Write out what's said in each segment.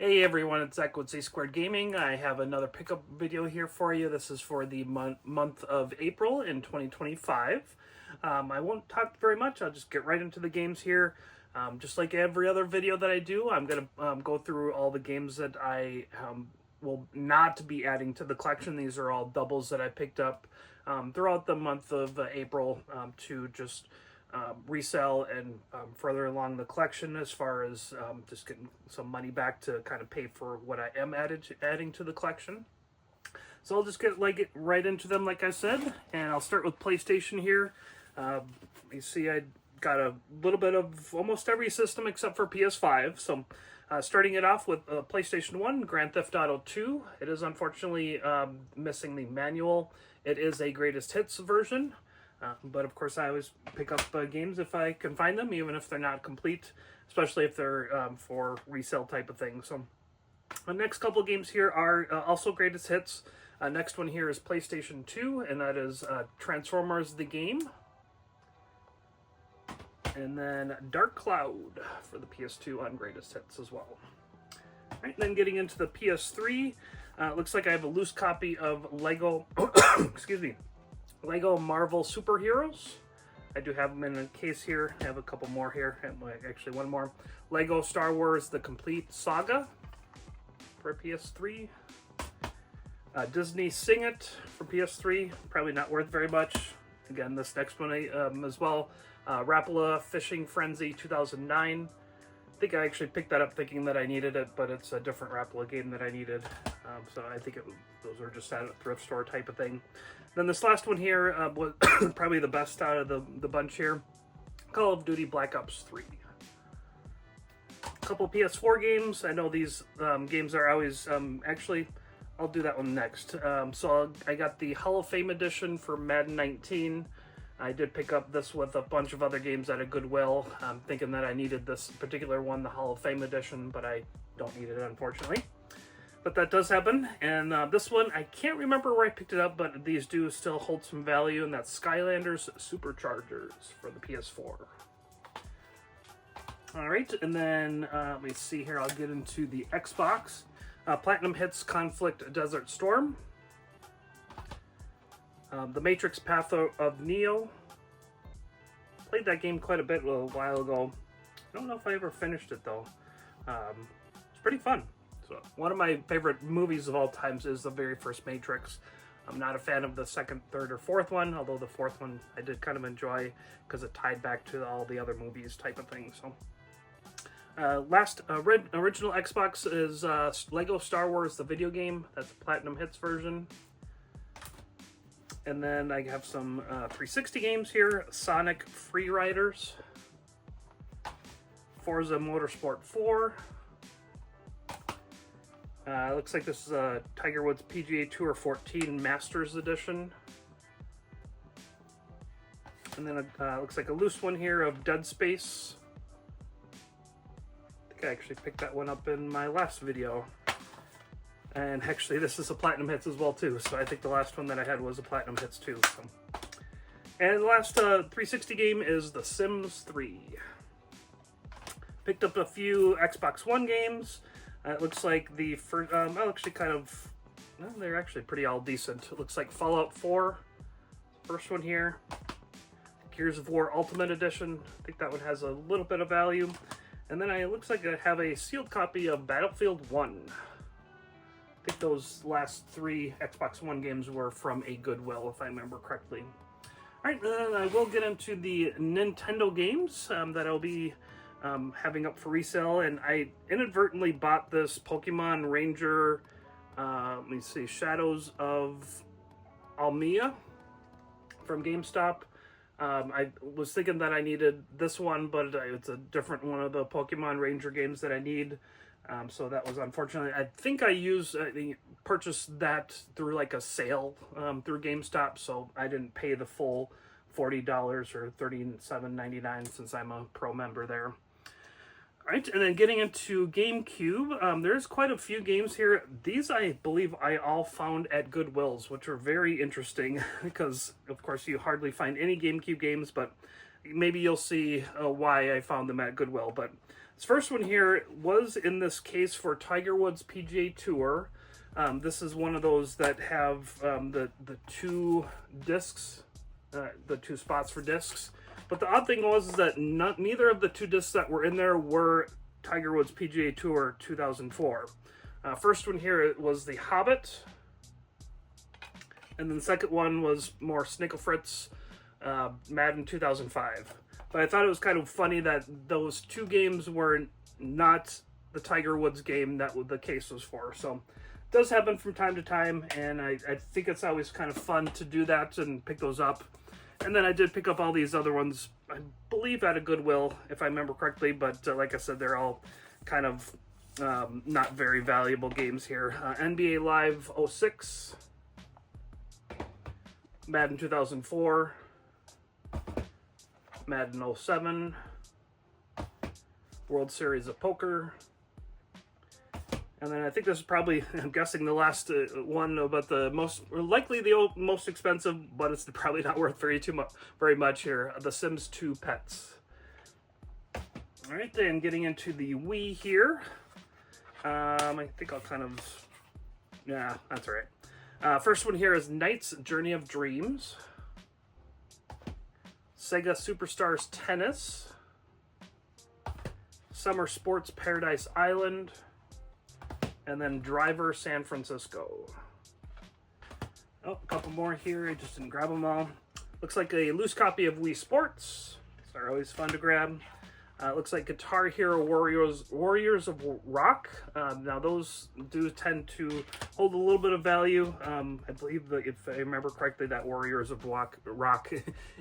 Hey everyone, it's Zach with Z Squared Gaming. I have another pickup video here for you. This is for the month of April in 2025. I won't talk very much. I'll just get right into the games here. Just like every other video that I do, I'm going to go through all the games that I will not be adding to the collection. These are all doubles that I picked up throughout the month of April to just resell and further along the collection as far as just getting some money back to kind of pay for what I am adding to the collection. So I'll just get right into them like I said, and I'll start with PlayStation here. You see I got a little bit of almost every system except for PS5. So starting it off with PlayStation 1, Grand Theft Auto 2. It is unfortunately missing the manual. It is a greatest hits version. But of course, I always pick up games if I can find them, even if they're not complete, especially if they're for resale type of thing. So the next couple of games here are also greatest hits. Next one here is PlayStation 2, and that is Transformers the game. And then Dark Cloud for the PS2 on greatest hits as well. All right, then getting into the PS3, looks like I have a loose copy of Lego, excuse me, Lego Marvel Superheroes. I do have them in a case here. I have a couple more here. Actually, one more. Lego Star Wars The Complete Saga for PS3. Disney Sing It for PS3. Probably not worth very much. Again, this next one as well. Rapala Fishing Frenzy 2009. I think I actually picked that up thinking that I needed it, but it's a different Rapala game that I needed. So I think those are just at a thrift store type of thing. Then this last one here was probably the best out of the bunch here. Call of Duty Black Ops 3. A couple PS4 games. I know these games are always, actually, I'll do that one next. So I got the Hall of Fame edition for Madden 19. I did pick up this with a bunch of other games at a Goodwill, thinking that I needed this particular one, the Hall of Fame edition, but I don't need it, unfortunately. But that does happen, and this one, I can't remember where I picked it up, but these do still hold some value, and that's Skylanders Superchargers for the PS4. Alright, and then, let me see here, I'll get into the Xbox. Platinum Hits Conflict Desert Storm. The Matrix Path of Neo. Played that game quite a bit a while ago. I don't know if I ever finished it though. It's pretty fun. So one of my favorite movies of all times is the very first Matrix. I'm not a fan of the second, third, or fourth one, although the fourth one I did kind of enjoy because it tied back to all the other movies type of thing. So last original Xbox is Lego Star Wars the video game. That's a Platinum Hits version. And then I have some 360 games here. Sonic Free Riders, Forza Motorsport 4. Looks like this is a Tiger Woods PGA Tour 14 Masters Edition. And then looks like a loose one here of Dead Space. I think I actually picked that one up in my last video. And actually, this is a Platinum Hits as well, too. So I think the last one that I had was a Platinum Hits, too. So. And the last 360 game is The Sims 3. Picked up a few Xbox One games. It looks like the first, actually kind of, well, they're actually pretty all decent. It looks like Fallout 4, first one here. Gears of War Ultimate Edition. I think that one has a little bit of value. And then it looks like I have a sealed copy of Battlefield 1. I think those last three Xbox One games were from a Goodwill, if I remember correctly. Alright, then I will get into the Nintendo games that I'll be having up for resale. And I inadvertently bought this Pokemon Ranger, let me see, Shadows of Almia from GameStop. I was thinking that I needed this one, but it's a different one of the Pokemon Ranger games that I need. So that was unfortunate. I think I purchased that through like a sale through GameStop, so I didn't pay the full $40 or $37.99 since I'm a pro member there. All right, and then getting into GameCube, there's quite a few games here. These I believe I all found at Goodwills, which are very interesting because, of course, you hardly find any GameCube games, but maybe you'll see why I found them at Goodwill. But This first one here was in this case for Tiger Woods PGA Tour. This is one of those that have the two discs, the two spots for discs. But the odd thing was that neither of the two discs that were in there were Tiger Woods PGA Tour 2004. First one here was The Hobbit, and then the second one was more Snicklefritz, Madden 2005. But I thought it was kind of funny that those two games were not the Tiger Woods game that the case was for. So it does happen from time to time, and I think it's always kind of fun to do that and pick those up. And then I did pick up all these other ones, I believe at a Goodwill, if I remember correctly. But like I said, they're all kind of not very valuable games here. NBA Live 06, Madden 2004, Madden 07, World Series of Poker, and then I think this is probably, I'm guessing, the last one, but the likely the most expensive, but it's probably not worth very much here. The Sims 2 Pets. All right, then getting into the Wii here. I think I'll kind of, yeah, that's all right. First one here is Knight's Journey of Dreams. Sega Superstars Tennis. Summer Sports Paradise Island. And then Driver San Francisco. Oh, a couple more here. I just didn't grab them all. Looks like a loose copy of Wii Sports. They're always fun to grab. Looks like Guitar Hero Warriors of Rock. Now those do tend to hold a little bit of value. I believe that if I remember correctly, that Warriors of Rock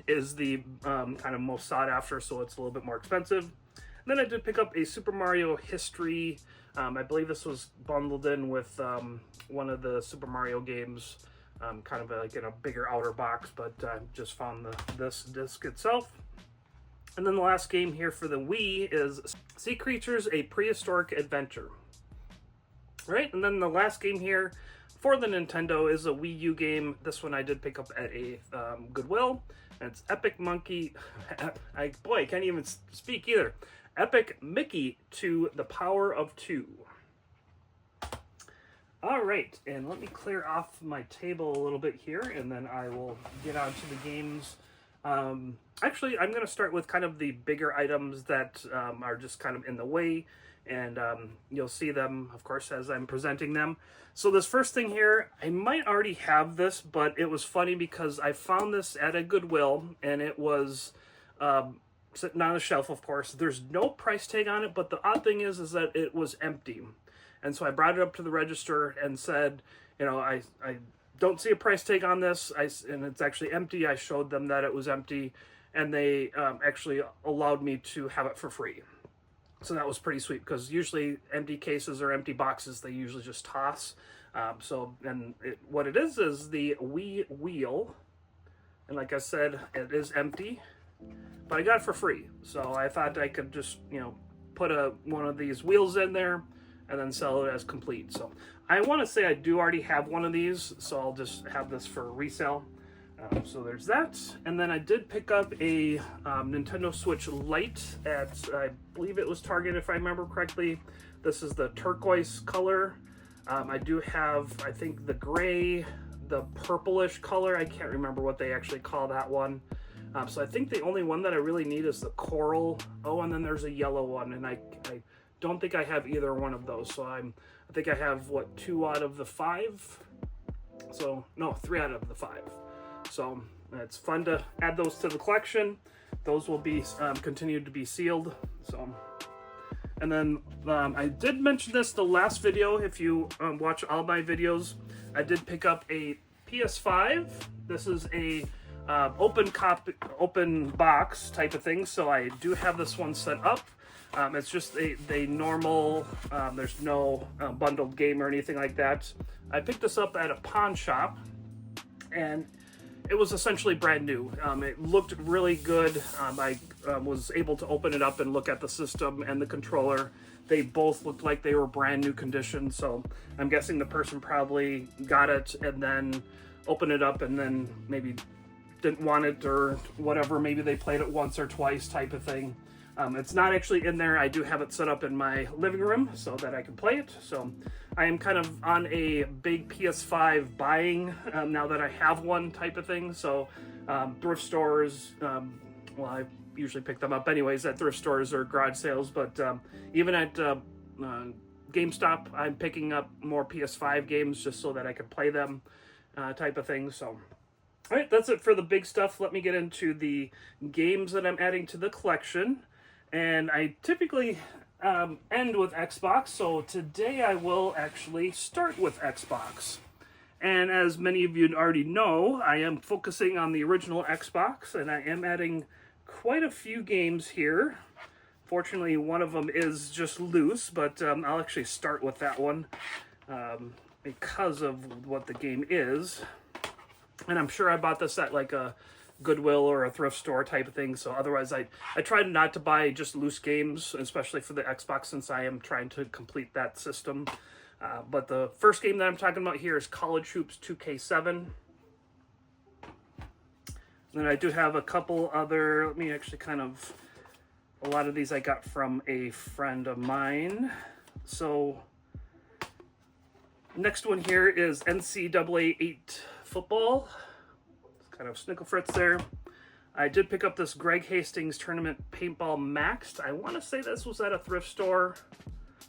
is the kind of most sought after, so it's a little bit more expensive. And then I did pick up a Super Mario History. I believe this was bundled in with one of the Super Mario games, kind of like in a bigger outer box, but just found this disc itself. And then the last game here for the Wii is Sea Creatures, A Prehistoric Adventure. All right, and then the last game here for the Nintendo is a Wii U game. This one I did pick up at a Goodwill, and it's Epic Monkey. I can't even speak either. Epic Mickey to the Power of 2. All right, and let me clear off my table a little bit here, and then I will get on to the games. Actually, I'm going to start with kind of the bigger items that are just kind of in the way, and you'll see them, of course, as I'm presenting them. So this first thing here, I might already have this, but it was funny because I found this at a Goodwill, and it was sitting on a shelf, of course. There's no price tag on it, but the odd thing is that it was empty. And so I brought it up to the register and said, you know, I don't see a price tag on this, and it's actually empty. I showed them that it was empty, and they actually allowed me to have it for free. So that was pretty sweet, because usually empty cases or empty boxes, they usually just toss. What it is the Wii wheel, and like I said, it is empty, but I got it for free. So I thought I could just, you know, put one of these wheels in there and then sell it as complete. So I want to say I do already have one of these, so I'll just have this for resale. So there's that. And then I did pick up a Nintendo Switch Lite at, I believe it was Target if I remember correctly. This is the turquoise color. I do have, I think, the gray, the purplish color. I can't remember what they actually call that one. So I think the only one that I really need is the coral. Oh, and then there's a yellow one, and I don't think I have either one of those. So I think I have, what, 2 out of the 5? So, no, 3 out of the 5. So it's fun to add those to the collection. Those will be continued to be sealed. So, and then I did mention this the last video. If you watch all my videos, I did pick up a PS5. This is a open box type of thing. So I do have this one set up. It's just a normal, there's no bundled game or anything like that. I picked this up at a pawn shop, and it was essentially brand new. It looked really good. I was able to open it up and look at the system and the controller. They both looked like they were brand new condition, so I'm guessing the person probably got it and then opened it up and then maybe didn't want it or whatever. Maybe they played it once or twice type of thing. It's not actually in there. I do have it set up in my living room so that I can play it. So I am kind of on a big PS5 buying now that I have one type of thing. So thrift stores, well, I usually pick them up anyways at thrift stores or garage sales, but even at GameStop, I'm picking up more PS5 games just so that I can play them type of thing. So, all right, that's it for the big stuff. Let me get into the games that I'm adding to the collection. And I typically end with Xbox, so today I will actually start with Xbox. And as many of you already know, I am focusing on the original Xbox, and I am adding quite a few games here. Fortunately, one of them is just loose, but I'll actually start with that one because of what the game is. And I'm sure I bought this at like a Goodwill or a thrift store type of thing, so otherwise I try not to buy just loose games, especially for the Xbox, since I am trying to complete that system. But the first game that I'm talking about here is College Hoops 2K7. Then I do have a couple other, let me actually a lot of these I got from a friend of mine. So next one here is NCAA 8 football. Kind of Snickle Fritz there. I did pick up this Greg Hastings Tournament Paintball Maxed. I want to say this was at a thrift store,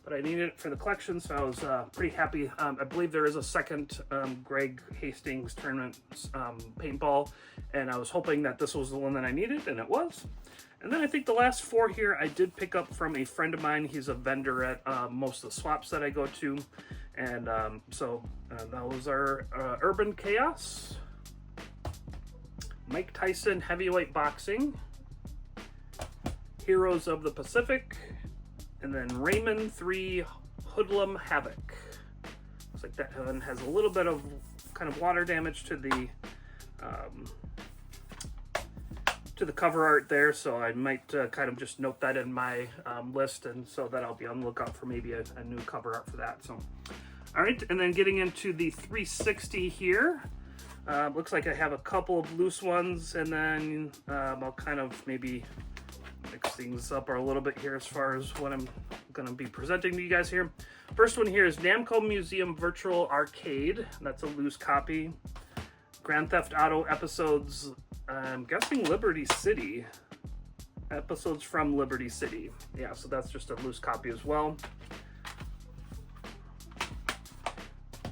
but I needed it for the collection, so I was pretty happy. I believe there is a second Greg Hastings Tournament Paintball, and I was hoping that this was the one that I needed, and it was. And then I think the last four here I did pick up from a friend of mine. He's a vendor at most of the swaps that I go to, and those are Urban Chaos, Mike Tyson Heavyweight Boxing, Heroes of the Pacific, and then Rayman 3 Hoodlum Havoc. Looks like that one has a little bit of kind of water damage to the cover art there, so I might kind of just note that in my list, and so that I'll be on the lookout for maybe a new cover art for that. So, all right, and then getting into the 360 here. Looks like I have a couple of loose ones, and then I'll kind of maybe mix things up a little bit here as far as what I'm going to be presenting to you guys here. First one here is Namco Museum Virtual Arcade. That's a loose copy. Grand Theft Auto episodes, I'm guessing Liberty City. Episodes from Liberty City. Yeah, so that's just a loose copy as well.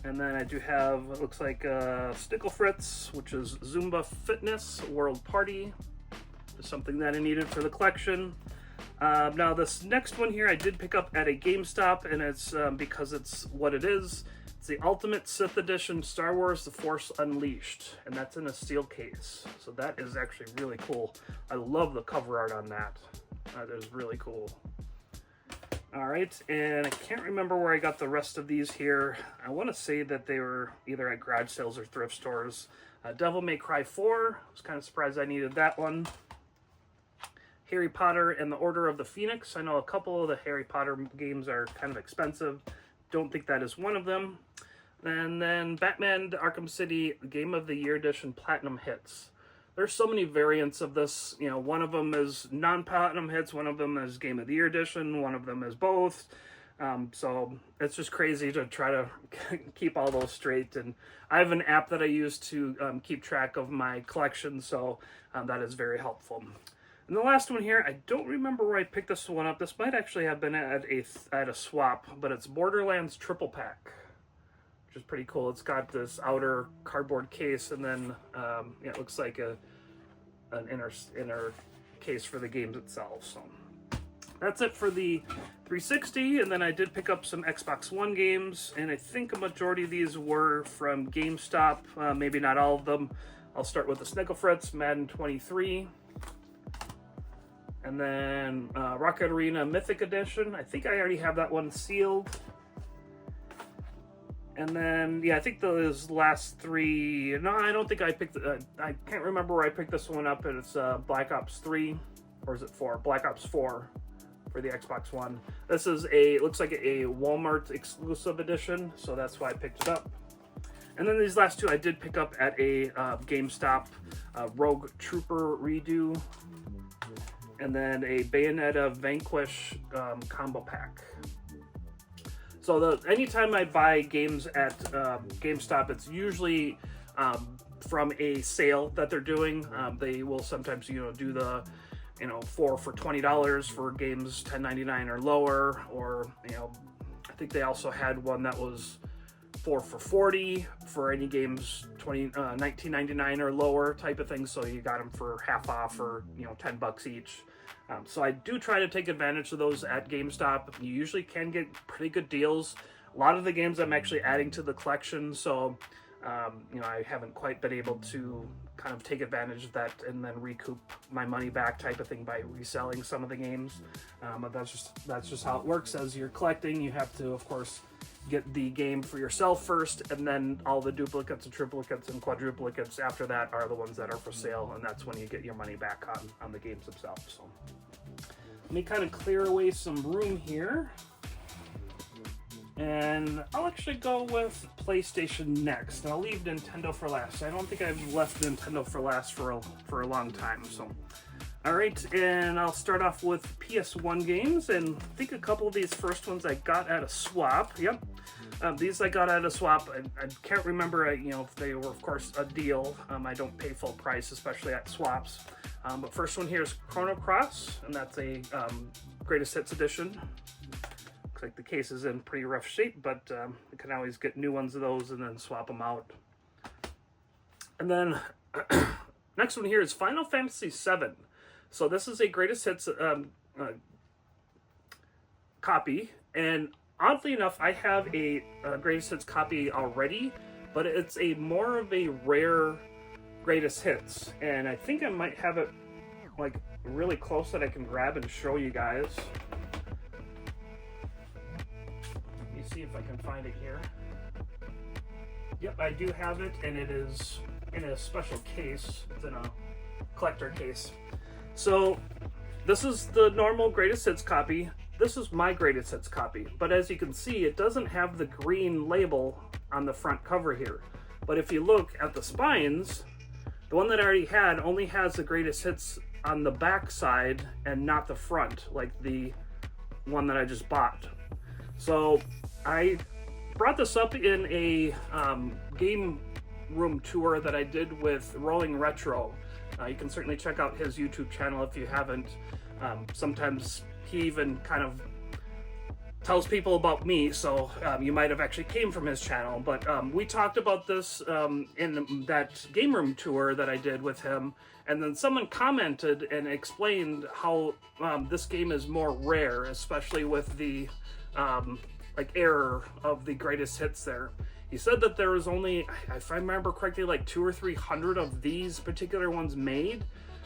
And then I do have, it looks like Snickle Fritz, which is Zumba Fitness World Party. Just something that I needed for the collection. Now this next one here I did pick up at a GameStop, and it's because it's what it is. It's the Ultimate Sith Edition Star Wars The Force Unleashed, and that's in a steel case. So that is actually really cool. I love the cover art on that. That is really cool. All right, and I can't remember where I got the rest of these here. I want to say that they were either at garage sales or thrift stores. Devil May Cry 4. I was kind of surprised I needed that one. Harry Potter and the Order of the Phoenix. I know a couple of the Harry Potter games are kind of expensive. Don't think that is one of them. And then Batman Arkham City Game of the Year Edition Platinum Hits. There's so many variants of this. You know, one of them is non-platinum hits, one of them is Game of the Year edition, one of them is both. So it's just crazy to try to keep all those straight. And I have an app that I use to keep track of my collection, so that is very helpful. And the last one here, I don't remember where I picked this one up. This might actually have been at a swap, but it's Borderlands Triple Pack, which is pretty cool. It's got this outer cardboard case, and then yeah, it looks like an inner case for the games itself. So that's it for the 360, and then I did pick up some Xbox One games, and I think a majority of these were from GameStop, maybe not all of them. I'll start with the Snickle Fritz Madden 23, and then Rocket Arena Mythic Edition. I think I already have that one sealed. And then, yeah, I think those last three, no, I don't think I picked, I can't remember where I picked this one up, and it's Black Ops 3, or is it 4? Black Ops 4 for the Xbox One. This is it looks like a Walmart exclusive edition, so that's why I picked it up. And then these last two I did pick up at a GameStop, Rogue Trooper Redo. and then a Bayonetta Vanquish combo pack. So anytime I buy games at GameStop, it's usually from a sale that they're doing. They will sometimes, do the, 4 for $20 for games $10.99 or lower, or, I think they also had one that was 4 for $40 for any games $19.99 or lower type of thing. So you got them for half off, or $10 each. So I do try to take advantage of those at GameStop. You usually can get pretty good deals. A lot of the games I'm actually adding to the collection, so I haven't quite been able to kind of take advantage of that and then recoup my money back type of thing by reselling some of the games. But that's just how it works. As you're collecting, you have to, of course, get the game for yourself first, and then all the duplicates and triplicates and quadruplicates after that are the ones that are for sale, and that's when you get your money back on the games themselves. So let me kind of clear away some room here, and I'll actually go with PlayStation next, and I'll leave Nintendo for last. I don't think I've left Nintendo for last for a long time. So all right, and I'll start off with PS1 games, and I think a couple of these first ones I got at a swap. Yep, these I got at a swap. I can't remember, if they were, of course, a deal. I don't pay full price, especially at swaps. But first one here is Chrono Cross, and that's a Greatest Hits edition. Looks like the case is in pretty rough shape, but you can always get new ones of those and then swap them out. And then next one here is Final Fantasy VII. So this is a Greatest Hits copy, and oddly enough, I have a Greatest Hits copy already, but it's a more of a rare Greatest Hits, and I think I might have it like really close that I can grab and show you guys. Let me see if I can find it here. Yep, I do have it, and it is in a special case. It's in a collector case. So this is the normal Greatest Hits copy. This is my Greatest Hits copy, but as you can see, it doesn't have the green label on the front cover here. But if you look at the spines, the one that I already had only has the Greatest Hits on the back side and not the front, like the one that I just bought. So I brought this up in a game room tour that I did with Rolling Retro. You can certainly check out his YouTube channel if you haven't. Sometimes he even kind of tells people about me, so you might have actually came from his channel. But we talked about this in that game room tour that I did with him, and then someone commented and explained how this game is more rare, especially with the error of the Greatest Hits there. He said that there was only, if I remember correctly, like 200 or 300 of these particular ones made.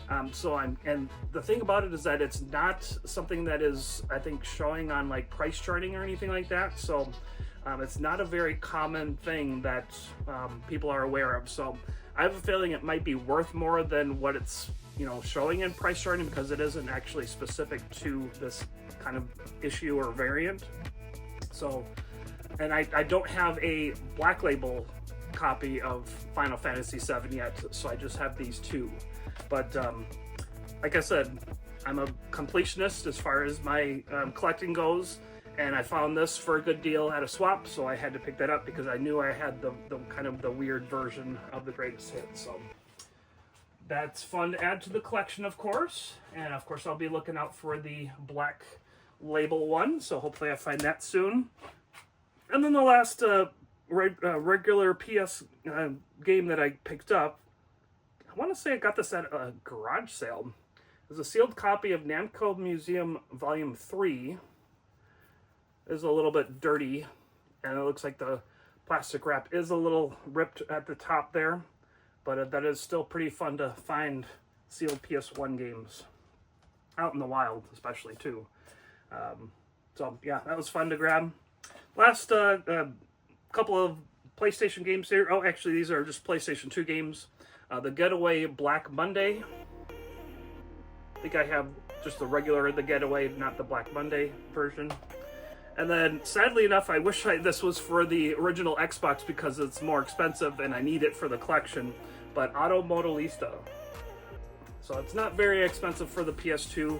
And the thing about it is that it's not something that is, I think, showing on like price charting or anything like that. So it's not a very common thing that people are aware of. So I have a feeling it might be worth more than what it's, showing in price charting, because it isn't actually specific to this kind of issue or variant. So, and I don't have a black label copy of Final Fantasy VII yet, so I just have these two. But like I said, I'm a completionist as far as my collecting goes, and I found this for a good deal at a swap, so I had to pick that up because I knew I had the kind of the weird version of the Greatest Hits. So that's fun to add to the collection, of course. And of course, I'll be looking out for the black label one, so hopefully I find that soon. And then the last regular PS game that I picked up, I want to say I got this at a garage sale. It was a sealed copy of Namco Museum Volume 3. It is a little bit dirty, and it looks like the plastic wrap is a little ripped at the top there, but that is still pretty fun to find sealed PS1 games out in the wild, especially too. So yeah, that was fun to grab. Last couple of PlayStation games here. Oh, actually, these are just PlayStation 2 games. The Getaway Black Monday. I think I have just the regular The Getaway, not the Black Monday version. And then, sadly enough, I wish this was for the original Xbox because it's more expensive and I need it for the collection. But Auto Modellista. So it's not very expensive for the PS2.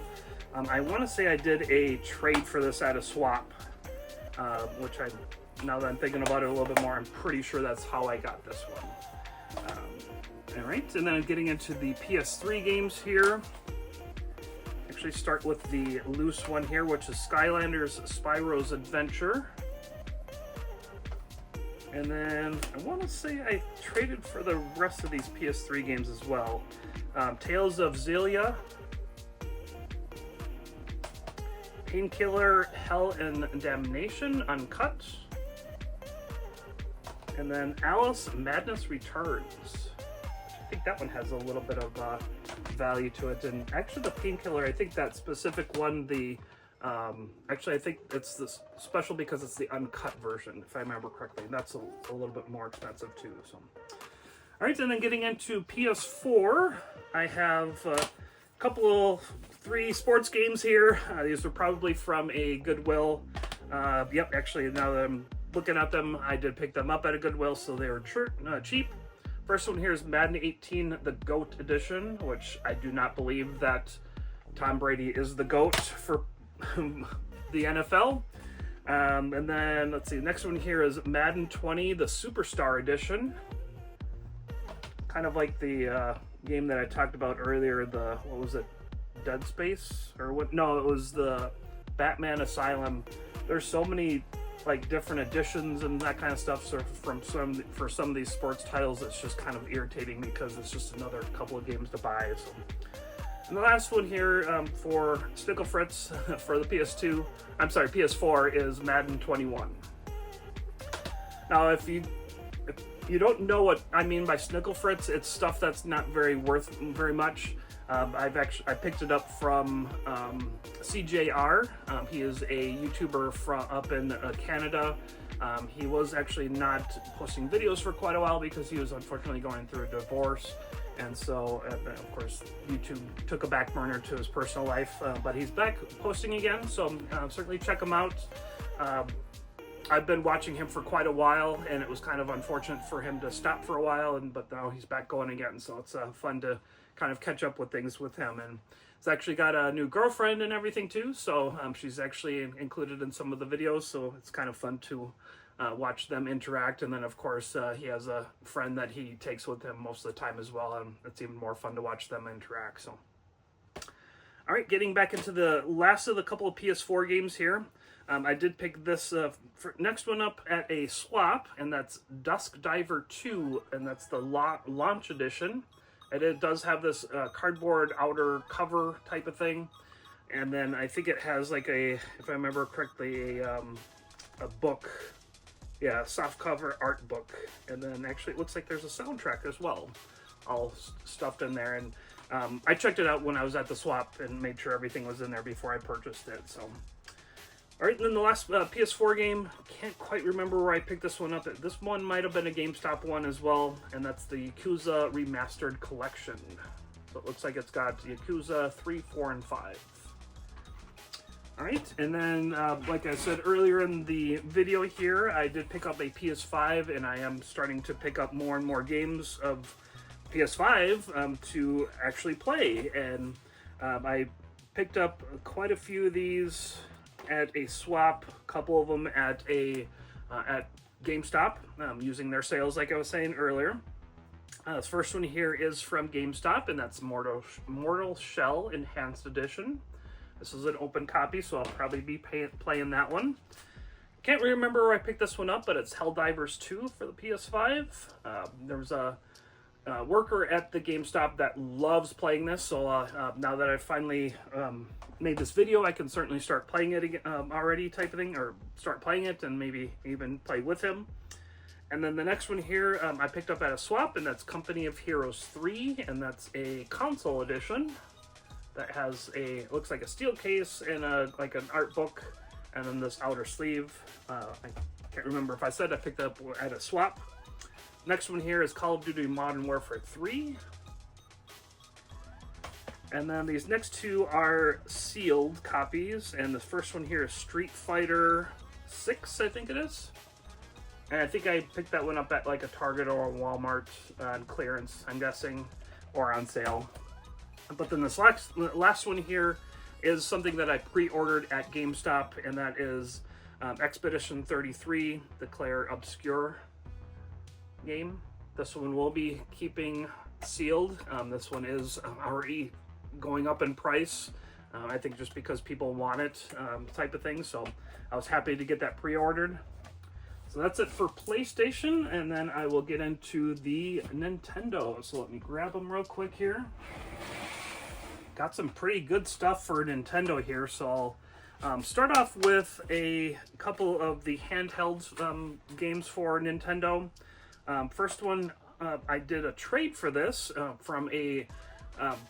I want to say I did a trade for this at a swap, which now that I'm thinking about it a little bit more, I'm pretty sure that's how I got this one. All right, and then I'm getting into the PS3 games here. Actually start with the loose one here, which is Skylanders Spyro's Adventure. And then I want to say I traded for the rest of these PS3 games as well. Tales of Xillia, Painkiller, Hell and Damnation Uncut, and then Alice Madness Returns. I think that one has a little bit of value to it. And actually the Painkiller, I think that specific one, actually I think it's this special because it's the uncut version, if I remember correctly. And that's a little bit more expensive too. So, all right, and then getting into PS4, I have a three sports games here. These are probably from a Goodwill. Yep, actually now that I'm looking at them, I did pick them up at a Goodwill, so they were cheap. First one here is Madden 18, the GOAT edition, which I do not believe that Tom Brady is the GOAT for the NFL. And then, let's see, next one here is Madden 20, the Superstar edition. Kind of like the game that I talked about earlier, what was it, Dead Space? Or what? No, it was the Batman Asylum. There's so many like different editions and that kind of stuff. So for some of these sports titles, it's just kind of irritating because it's just another couple of games to buy. So. And the last one here for Snickle Fritz for the PS4 is Madden 21. Now, if you don't know what I mean by Snickle Fritz, it's stuff that's not worth very much. I picked it up from CJR. He is a YouTuber up in Canada. He was actually not posting videos for quite a while because he was unfortunately going through a divorce. And so, of course, YouTube took a back burner to his personal life, but he's back posting again, so certainly check him out. I've been watching him for quite a while, and it was kind of unfortunate for him to stop for a while, but now he's back going again, so it's fun to kind of catch up with things with him. And he's actually got a new girlfriend and everything too, so she's actually included in some of the videos, so it's kind of fun to watch them interact. And then of course he has a friend that he takes with him most of the time as well, and it's even more fun to watch them interact. So all right, getting back into the last of the couple of PS4 games here. I did pick this next one up at a swap, and that's Dusk Diver 2, and that's the launch edition. And it does have this cardboard outer cover type of thing, and then I think it has like if I remember correctly, a book. Yeah, soft cover art book, and then actually it looks like there's a soundtrack as well, all stuffed in there. And I checked it out when I was at the swap and made sure everything was in there before I purchased it. So, all right, and then the last PS4 game, can't quite remember where I picked this one up. This one might have been a GameStop one as well, and that's the Yakuza Remastered Collection. So it looks like it's got Yakuza 3, 4, and 5. All right, and then like I said earlier in the video here, I did pick up a PS5, and I am starting to pick up more and more games of PS5 to actually play. And I picked up quite a few of these at a swap, a couple of them at GameStop, using their sales like I was saying earlier. This first one here is from GameStop, and that's Mortal Shell Enhanced Edition. This is an open copy, so I'll probably be playing that one. Can't really remember where I picked this one up, but it's Helldivers 2 for the PS5. There was a worker at the GameStop that loves playing this, so now that I've finally made this video, I can certainly start playing it again, already type of thing, or start playing it and maybe even play with him. And then the next one here I picked up at a swap, and that's Company of Heroes 3, and that's a console edition. That has looks like a steel case and like an art book, and then this outer sleeve. I can't remember if I said I picked it up at a swap. Next one here is Call of Duty Modern Warfare 3. And then these next two are sealed copies, and the first one here is Street Fighter 6, I think it is. And I think I picked that one up at like a Target or a Walmart on clearance, I'm guessing, or on sale. But then this last one here is something that I pre-ordered at GameStop, and that is Expedition 33, the Claire Obscure game. This one will be keeping sealed. This one is already going up in price. I think just because people want it, type of thing. So I was happy to get that pre-ordered. So that's it for PlayStation, and then I will get into the Nintendo. So let me grab them real quick here. Got some pretty good stuff for Nintendo here, so I'll start off with a couple of the handheld games for Nintendo. First one, I did a trade for this from a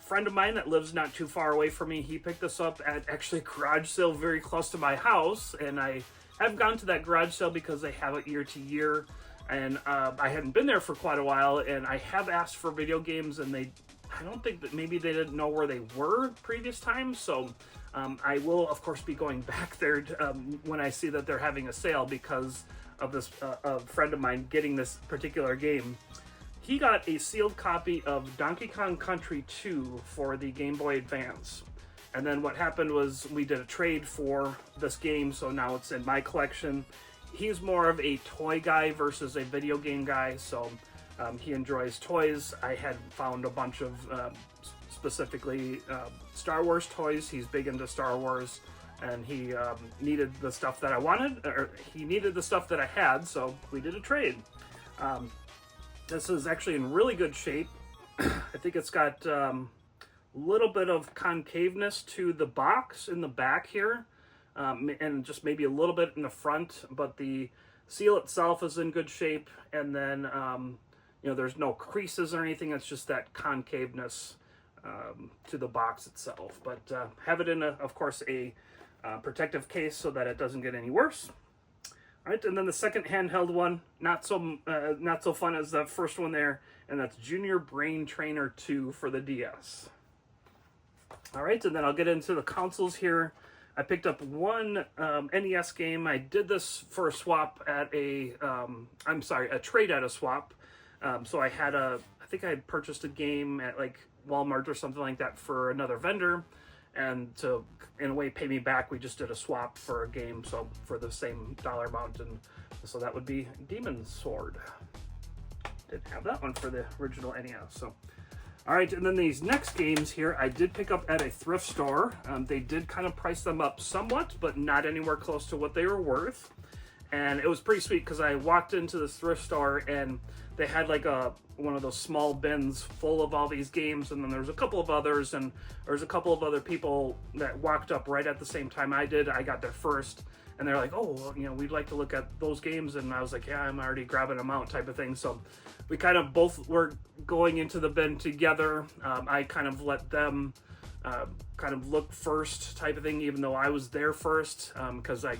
friend of mine that lives not too far away from me. He picked this up at actually a garage sale very close to my house, and I have gone to that garage sale because they have it year to year, and I hadn't been there for quite a while, and I have asked for video games, and I don't think that maybe they didn't know where they were previous times, so I will of course be going back there when I see that they're having a sale because of this a friend of mine getting this particular game. He got a sealed copy of Donkey Kong Country 2 for the Game Boy Advance. And then what happened was we did a trade for this game, so now it's in my collection. He's more of a toy guy versus a video game guy, so he enjoys toys. I had found a bunch of specifically Star Wars toys. He's big into Star Wars, and he needed the stuff that I wanted, or he needed the stuff that I had, so we did a trade. This is actually in really good shape. I think it's got a little bit of concaveness to the box in the back here, and just maybe a little bit in the front, but the seal itself is in good shape, and then you know, there's no creases or anything. It's just that concaveness to the box itself. But have it in, of course, a protective case so that it doesn't get any worse. All right, and then the second handheld one, not so fun as the first one there, and that's Junior Brain Trainer 2 for the DS. All right, and then I'll get into the consoles here. I picked up one NES game. I did this for a swap at a trade at a swap. So I think I had purchased a game at like Walmart or something like that for another vendor, and to, in a way, pay me back, we just did a swap for a game, so for the same dollar amount, and so that would be Demon's Sword. Didn't have that one for the original NES, so. All right, and then these next games here, I did pick up at a thrift store. They did kind of price them up somewhat, but not anywhere close to what they were worth. And it was pretty sweet because I walked into this thrift store and they had like one of those small bins full of all these games, and then there was a couple of others, and there was a couple of other people that walked up right at the same time I did. I got there first, and they're like, oh, well, you know, we'd like to look at those games, and I was like, yeah, I'm already grabbing them out, type of thing. So we kind of both were going into the bin together. I kind of let them kind of look first, type of thing, even though I was there first, because I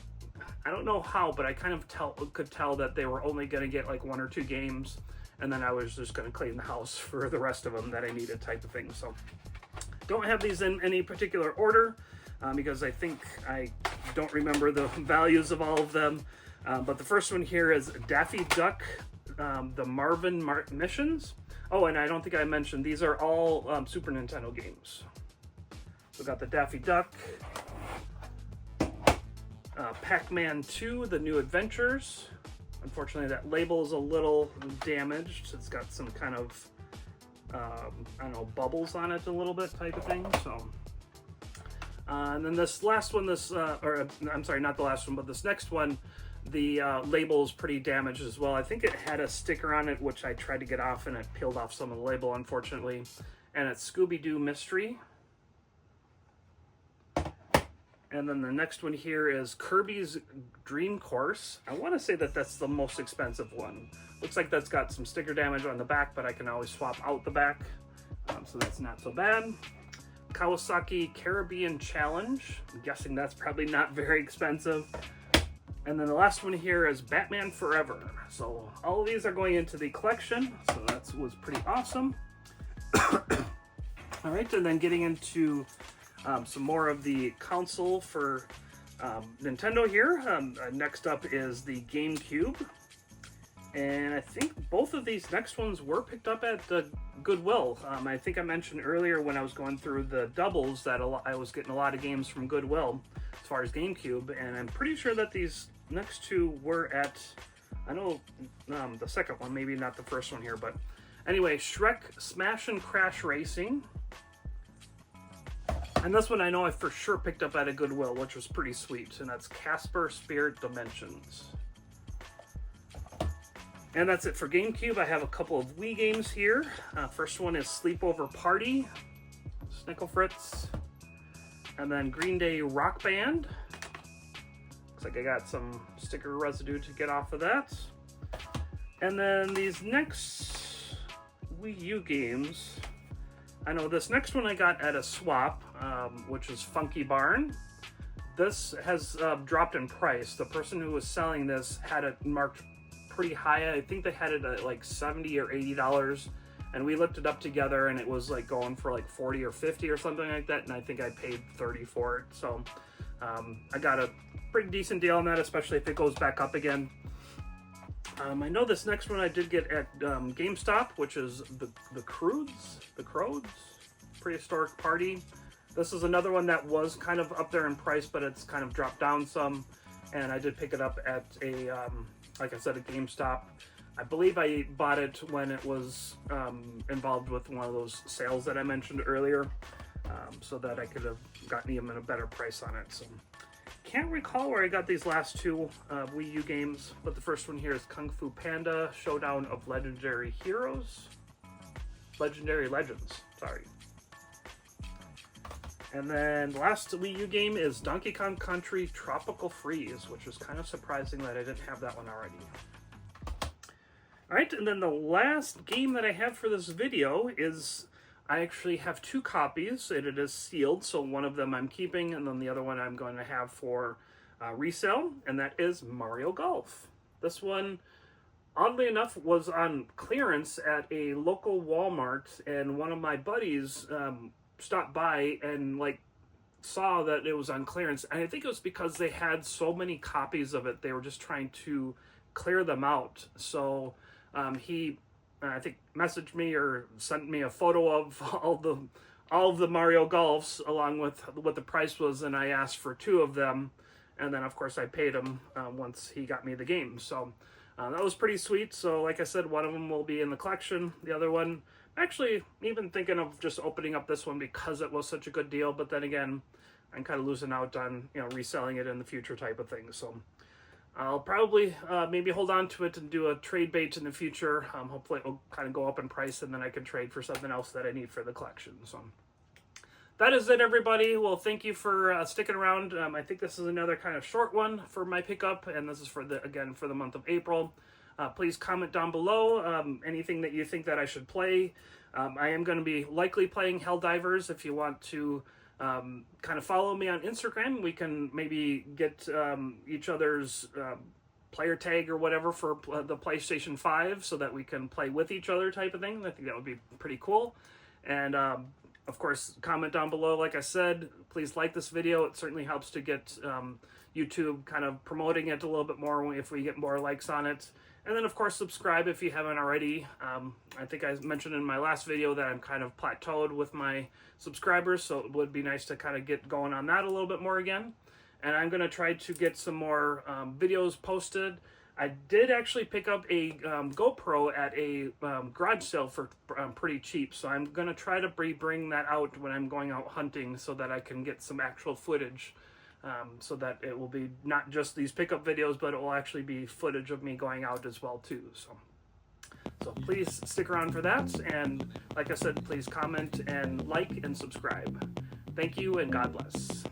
don't know how, but I kind of could tell that they were only going to get like one or two games, and then I was just going to clean the house for the rest of them that I needed, type of thing. So don't have these in any particular order, because I think I don't remember the values of all of them. But the first one here is Daffy Duck, the Marvin Missions. Oh, and I don't think I mentioned, these are all Super Nintendo games. So we got the Daffy Duck, Pac-Man 2, The New Adventures. Unfortunately, that label is a little damaged. It's got some kind of, I don't know, bubbles on it a little bit, type of thing. So, and then this last one, or I'm sorry, not the last one, but this next one, the label is pretty damaged as well. I think it had a sticker on it, which I tried to get off, and it peeled off some of the label, unfortunately. And it's Scooby-Doo Mystery. And then the next one here is Kirby's Dream Course. I want to say that that's the most expensive one. Looks like that's got some sticker damage on the back, but I can always swap out the back. So that's not so bad. Kawasaki Caribbean Challenge. I'm guessing that's probably not very expensive. And then the last one here is Batman Forever. So all of these are going into the collection. So that was pretty awesome. All right, and then getting into some more of the console for Nintendo here. Next up is the GameCube. And I think both of these next ones were picked up at the Goodwill. I think I mentioned earlier when I was going through the doubles that I was getting a lot of games from Goodwill as far as GameCube, and I'm pretty sure that these next two were at, I know the second one, maybe not the first one here, but anyway, Shrek Smash and Crash Racing. And this one I know I for sure picked up at a Goodwill, which was pretty sweet, and that's Casper Spirit Dimensions. And that's it for GameCube. I have a couple of Wii games here. First one is Sleepover Party, Snickle Fritz, and then Green Day Rock Band. Looks like I got some sticker residue to get off of that. And then these next Wii U games, I know this next one I got at a swap, which is Funky Barn. This has dropped in price. The person who was selling this had it marked pretty high. I think they had it at like $70 or $80, and we looked it up together, and it was like going for like 40 or 50 or something like that, and I think I paid 30 for it. So I got a pretty decent deal on that, especially if it goes back up again. I know this next one I did get at GameStop, which is the Crows Prehistoric Party. This is another one that was kind of up there in price, but it's kind of dropped down some, and I did pick it up at a like I said, a GameStop. I believe I bought it when it was involved with one of those sales that I mentioned earlier, so that I could have gotten even a better price on it. So can't recall where I got these last two Wii U games, but the first one here is Kung Fu Panda Showdown of Legendary Legends, sorry. And then the last Wii U game is Donkey Kong Country Tropical Freeze, which is kind of surprising that I didn't have that one already. Alright, and then the last game that I have for this video is, I actually have two copies, and it is sealed, so one of them I'm keeping, and then the other one I'm going to have for resale, and that is Mario Golf. This one, oddly enough, was on clearance at a local Walmart, and one of my buddies stopped by and like saw that it was on clearance, and I think it was because they had so many copies of it, they were just trying to clear them out. So he I think messaged me or sent me a photo of all of the Mario Golfs along with what the price was, and I asked for two of them, and then of course I paid him once he got me the game. So that was pretty sweet. So like I said, one of them will be in the collection. The other one, actually even thinking of just opening up this one because it was such a good deal, but then again, I'm kind of losing out on, you know, reselling it in the future type of thing. So I'll probably maybe hold on to it and do a trade bait in the future. Hopefully it will kind of go up in price, and then I can trade for something else that I need for the collection. So that is it, everybody. Well, thank you for sticking around. I think this is another kind of short one for my pickup, and this is for for the month of April. Please comment down below anything that you think that I should play. I am going to be likely playing Helldivers. If you want to kind of follow me on Instagram, we can maybe get each other's player tag or whatever for the PlayStation 5 so that we can play with each other type of thing. I think that would be pretty cool. And of course, comment down below. Like I said, please like this video. It certainly helps to get YouTube kind of promoting it a little bit more if we get more likes on it. And then, of course, subscribe if you haven't already. I think I mentioned in my last video that I'm kind of plateaued with my subscribers, so it would be nice to kind of get going on that a little bit more again. And I'm going to try to get some more videos posted. I did actually pick up a GoPro at a garage sale for pretty cheap, so I'm going to try to bring that out when I'm going out hunting so that I can get some actual footage. So that it will be not just these pickup videos, but it will actually be footage of me going out as well too. So please stick around for that, and like I said, please comment and like and subscribe. Thank you, and God bless.